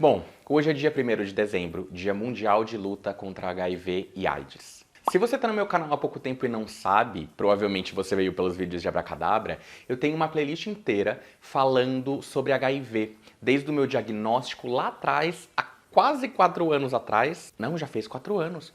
Bom, hoje é dia 1º de dezembro, Dia Mundial de Luta contra HIV e AIDS. Se você está no meu canal há pouco tempo e não sabe, provavelmente você veio pelos vídeos de Abracadabra, eu tenho uma playlist inteira falando sobre HIV, desde o meu diagnóstico lá atrás, há quase 4 anos atrás. Não, já fez 4 anos.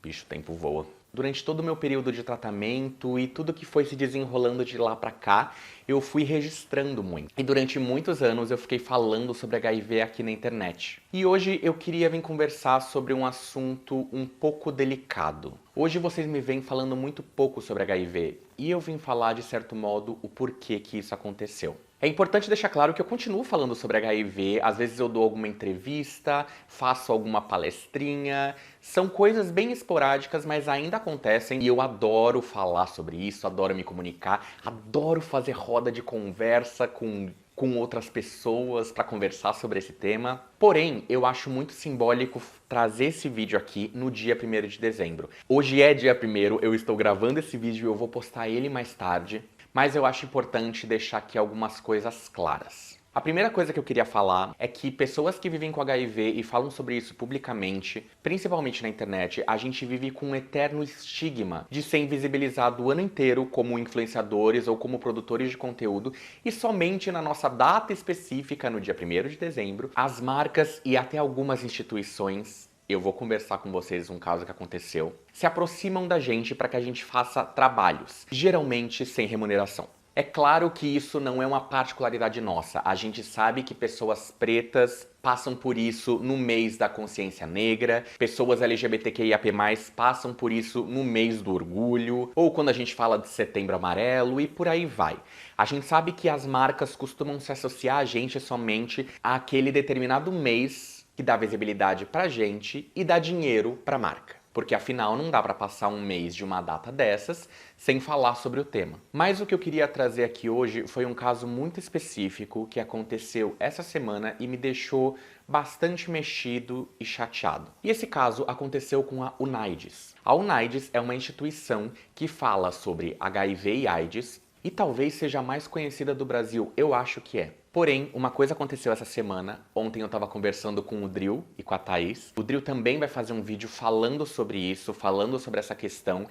Bicho, o tempo voa. Durante todo o meu período de tratamento e tudo que foi se desenrolando de lá pra cá, eu fui registrando muito. E durante muitos anos eu fiquei falando sobre HIV aqui na internet. E hoje eu queria vir conversar sobre um assunto um pouco delicado. Hoje vocês me vêm falando muito pouco sobre HIV e eu vim falar, de certo modo, o porquê que isso aconteceu. É importante deixar claro que eu continuo falando sobre HIV, às vezes eu dou alguma entrevista, faço alguma palestrinha, são coisas bem esporádicas, mas ainda acontecem e eu adoro falar sobre isso, adoro me comunicar, adoro fazer roda de conversa com outras pessoas para conversar sobre esse tema. Porém, eu acho muito simbólico trazer esse vídeo aqui no dia 1º de dezembro. Hoje é dia 1º, eu estou gravando esse vídeo e eu vou postar ele mais tarde. Mas eu acho importante deixar aqui algumas coisas claras. A primeira coisa que eu queria falar é que pessoas que vivem com HIV e falam sobre isso publicamente, principalmente na internet, a gente vive com um eterno estigma de ser invisibilizado o ano inteiro como influenciadores ou como produtores de conteúdo e somente na nossa data específica, no dia 1º de dezembro, as marcas e até algumas instituições, eu vou conversar com vocês um caso que aconteceu, se aproximam da gente para que a gente faça trabalhos, geralmente sem remuneração. É claro que isso não é uma particularidade nossa. A gente sabe que pessoas pretas passam por isso no mês da consciência negra, pessoas LGBTQIAP+, passam por isso no mês do orgulho, ou quando a gente fala de Setembro Amarelo e por aí vai. A gente sabe que as marcas costumam se associar a gente somente àquele determinado mês que dá visibilidade pra gente e dá dinheiro pra marca. Porque afinal não dá pra passar um mês de uma data dessas sem falar sobre o tema. Mas o que eu queria trazer aqui hoje foi um caso muito específico que aconteceu essa semana e me deixou bastante mexido e chateado. E esse caso aconteceu com a UNAIDS. A UNAIDS é uma instituição que fala sobre HIV e AIDS e talvez seja a mais conhecida do Brasil, eu acho que é. Porém, uma coisa aconteceu essa semana. Ontem eu tava conversando com o Drill e com a Thaís. O Drill também vai fazer um vídeo falando sobre isso, falando sobre essa questão.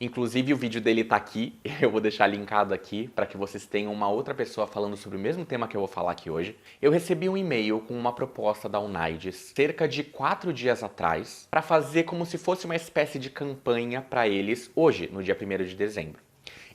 Inclusive o vídeo dele tá aqui, eu vou deixar linkado aqui para que vocês tenham uma outra pessoa falando sobre o mesmo tema que eu vou falar aqui hoje. Eu recebi um e-mail com uma proposta da UNAIDS cerca de 4 dias atrás para fazer como se fosse uma espécie de campanha para eles hoje, no dia 1º de dezembro.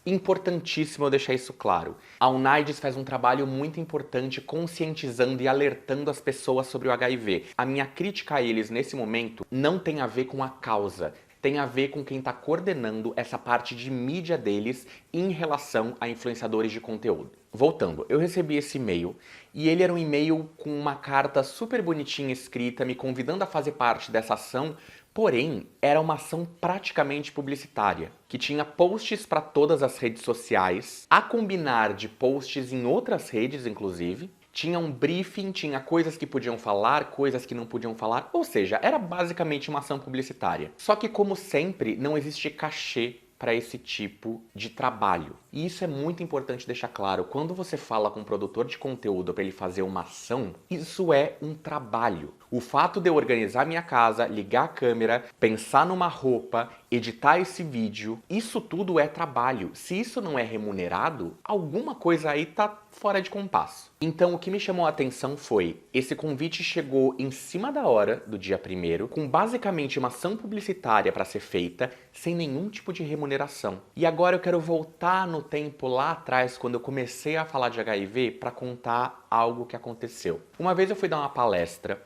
Importantíssimo eu deixar isso claro. A UNAIDS faz um trabalho muito importante conscientizando e alertando as pessoas sobre o HIV. A minha crítica a eles nesse momento não tem a ver com a causa, tem a ver com quem está coordenando essa parte de mídia deles em relação a influenciadores de conteúdo. Voltando, eu recebi esse e-mail e ele era um e-mail com uma carta super bonitinha escrita me convidando a fazer parte dessa ação. Porém, era uma ação praticamente publicitária, que tinha posts para todas as redes sociais, a combinar de posts em outras redes, inclusive. Tinha um briefing, tinha coisas que podiam falar, coisas que não podiam falar, ou seja, era basicamente uma ação publicitária. Só que, como sempre, não existe cachê para esse tipo de trabalho. E isso é muito importante deixar claro. Quando você fala com um produtor de conteúdo para ele fazer uma ação, isso é um trabalho. O fato de eu organizar minha casa, ligar a câmera, pensar numa roupa, editar esse vídeo, isso tudo é trabalho. Se isso não é remunerado, alguma coisa aí tá fora de compasso. Então o que me chamou a atenção foi, esse convite chegou em cima da hora do dia 1º, com basicamente uma ação publicitária para ser feita, sem nenhum tipo de remuneração. E agora eu quero voltar no tempo lá atrás, quando eu comecei a falar de HIV, para contar algo que aconteceu. Uma vez eu fui dar uma palestra,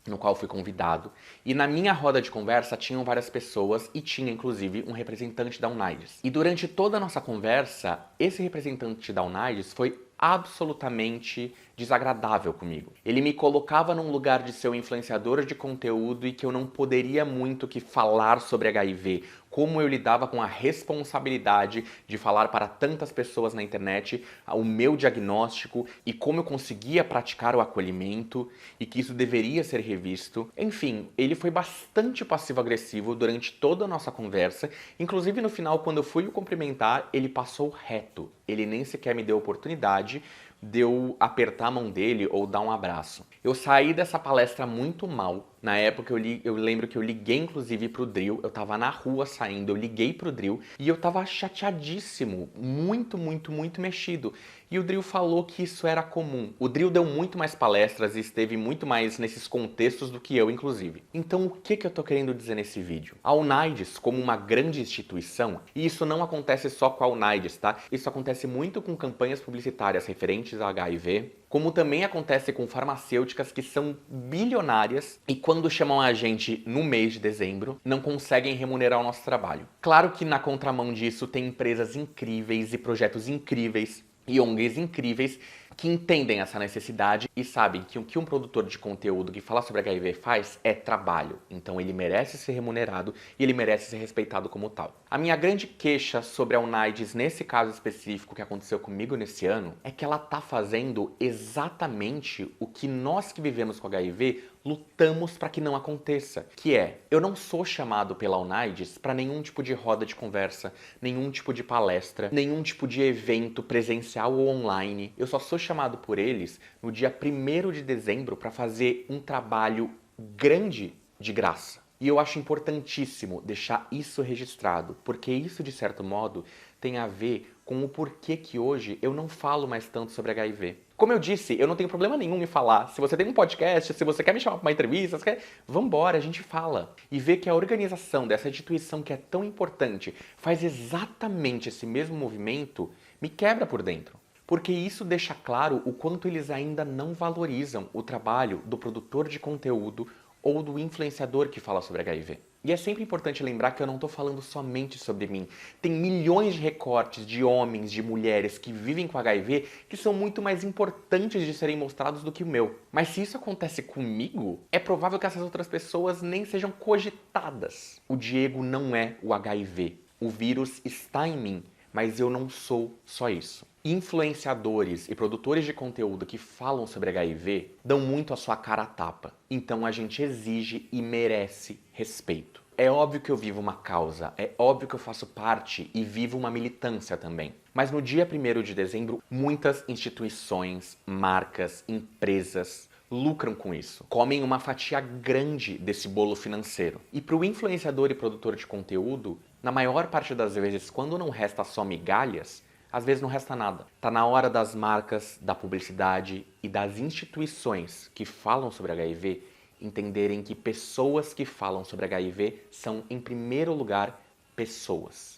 no qual fui convidado, e na minha roda de conversa tinham várias pessoas e tinha inclusive um representante da UNAIDS. E durante toda a nossa conversa, esse representante da UNAIDS foi absolutamente desagradável comigo. Ele me colocava num lugar de ser um influenciador de conteúdo e que eu não poderia muito que falar sobre HIV, como eu lidava com a responsabilidade de falar para tantas pessoas na internet o meu diagnóstico e como eu conseguia praticar o acolhimento e que isso deveria ser revisto. Enfim, ele foi bastante passivo-agressivo durante toda a nossa conversa, inclusive no final, quando eu fui o cumprimentar, ele passou reto. Ele nem sequer me deu oportunidade, de eu apertar a mão dele ou dar um abraço. Eu saí dessa palestra muito mal. Na época eu lembro que eu liguei inclusive pro Drill, eu tava na rua saindo, eu liguei pro Drill e eu tava chateadíssimo, muito, muito, muito mexido. E o Drill falou que isso era comum. O Drill deu muito mais palestras e esteve muito mais nesses contextos do que eu, inclusive. Então o que eu tô querendo dizer nesse vídeo? A Unides, como uma grande instituição, e isso não acontece só com a Unides, tá? Isso acontece muito com campanhas publicitárias referentes a HIV, como também acontece com farmacêuticas que são bilionárias e quando chamam a gente no mês de dezembro, não conseguem remunerar o nosso trabalho. Claro que na contramão disso tem empresas incríveis e projetos incríveis e ONGs incríveis que entendem essa necessidade e sabem que o que um produtor de conteúdo que fala sobre HIV faz é trabalho. Então ele merece ser remunerado e ele merece ser respeitado como tal. A minha grande queixa sobre a Unides nesse caso específico que aconteceu comigo nesse ano é que ela tá fazendo exatamente o que nós que vivemos com HIV lutamos para que não aconteça, que é, eu não sou chamado pela Unides para nenhum tipo de roda de conversa, nenhum tipo de palestra, nenhum tipo de evento presencial ou online. Eu só sou chamado por eles no dia 1º de dezembro para fazer um trabalho grande de graça. E eu acho importantíssimo deixar isso registrado, porque isso, de certo modo, tem a ver com o porquê que hoje eu não falo mais tanto sobre HIV. Como eu disse, eu não tenho problema nenhum em falar. Se você tem um podcast, se você quer me chamar para uma entrevista, vambora, a gente fala. E ver que a organização dessa instituição que é tão importante faz exatamente esse mesmo movimento, me quebra por dentro. Porque isso deixa claro o quanto eles ainda não valorizam o trabalho do produtor de conteúdo ou do influenciador que fala sobre HIV. E é sempre importante lembrar que eu não estou falando somente sobre mim. Tem milhões de recortes de homens, de mulheres que vivem com HIV que são muito mais importantes de serem mostrados do que o meu. Mas se isso acontece comigo, é provável que essas outras pessoas nem sejam cogitadas. O Diego não é o HIV. O vírus está em mim, mas eu não sou só isso. Influenciadores e produtores de conteúdo que falam sobre HIV dão muito a sua cara a tapa. Então a gente exige e merece respeito. É óbvio que eu vivo uma causa, é óbvio que eu faço parte e vivo uma militância também. Mas no dia 1º de dezembro, muitas instituições, marcas, empresas lucram com isso. Comem uma fatia grande desse bolo financeiro. E para o influenciador e produtor de conteúdo, na maior parte das vezes, quando não resta só migalhas, às vezes não resta nada. Tá na hora das marcas, da publicidade e das instituições que falam sobre HIV entenderem que pessoas que falam sobre HIV são, em primeiro lugar, pessoas.